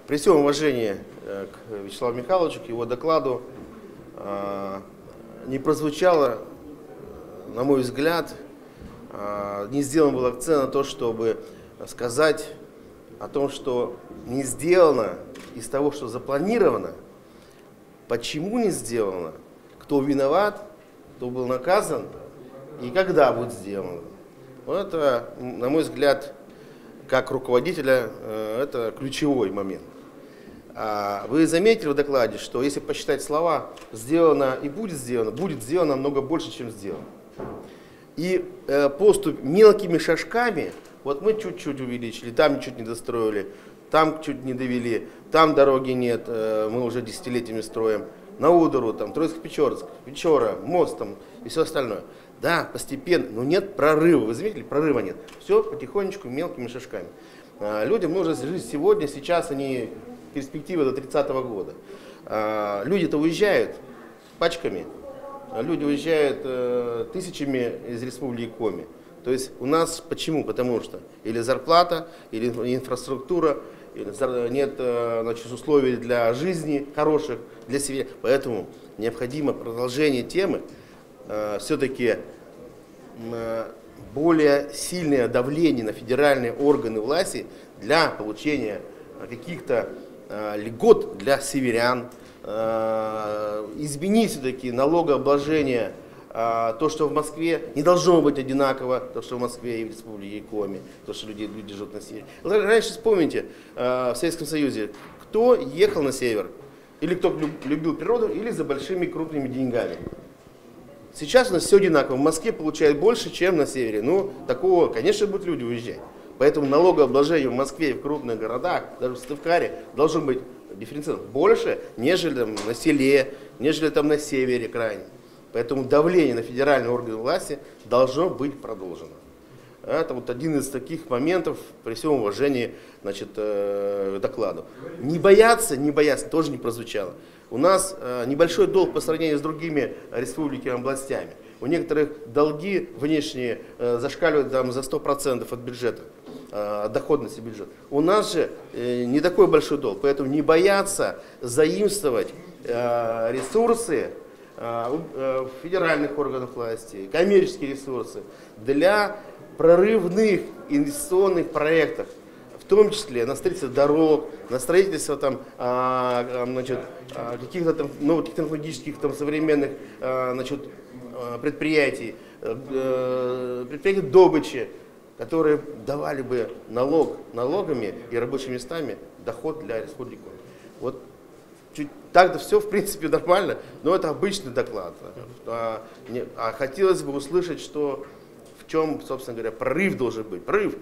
При всем уважении к Вячеславу Михайловичу, к его докладу, не прозвучало, на мой взгляд, не сделан был акцент на то, чтобы сказать о том, что не сделано из того, что запланировано, почему не сделано, кто виноват, кто был наказан и когда будет сделано. Вот это, на мой взгляд, как руководителя, это ключевой момент. Вы заметили в докладе, что если посчитать слова «сделано» и будет сделано намного больше, чем сделано. И поступь мелкими шажками, вот мы чуть-чуть увеличили, там чуть не достроили, там чуть не довели, там дороги нет, мы уже десятилетиями строим, на Удору, там, Троицко-Печорск, Печора, мост там, и все остальное. Да, постепенно, но нет прорыва, вы заметили, прорыва нет. Все потихонечку, мелкими шажками. Людям нужно жить сегодня, сейчас они перспективы до 30-го года. Люди-то уезжают пачками, люди уезжают тысячами из республики Коми. То есть у нас почему? Потому что или зарплата, или инфраструктура, или нет условий для жизни хороших, для себя. Поэтому необходимо продолжение темы, все-таки более сильное давление на федеральные органы власти для получения каких-то льгот для северян, изменить все-таки налогообложение, то, что в Москве не должно быть одинаково, то, что в Москве и в Республике Коми, то, что люди живут на севере. Раньше, вспомните, в Советском Союзе, кто ехал на север, или кто любил природу, или за большими крупными деньгами. Сейчас у нас все одинаково. В Москве получают больше, чем на севере. Ну, такого, конечно, будут люди уезжать. Поэтому налогообложение в Москве и в крупных городах, даже в Сыктывкаре, должно быть дифференцировано больше, нежели там, на селе, нежели там на севере крайне. Поэтому давление на федеральные органы власти должно быть продолжено. Это вот один из таких моментов, при всем уважении, значит, к докладу. Не бояться, тоже не прозвучало. У нас небольшой долг по сравнению с другими республиками, областями. У некоторых долги внешние зашкаливают там, за 100% от бюджета, от доходности бюджета. У нас же не такой большой долг, поэтому не бояться заимствовать ресурсы федеральных органов власти, коммерческие ресурсы для прорывных инвестиционных проектов, в том числе на строительство дорог, на строительство там, каких-то там новых технологических там, современных предприятий, предприятий добычи, которые давали бы налогами и рабочими местами доход для республики. Вот так-то все в принципе нормально, но это обычный доклад. А хотелось бы услышать, что в чем, собственно говоря, прорыв должен быть. Прорыв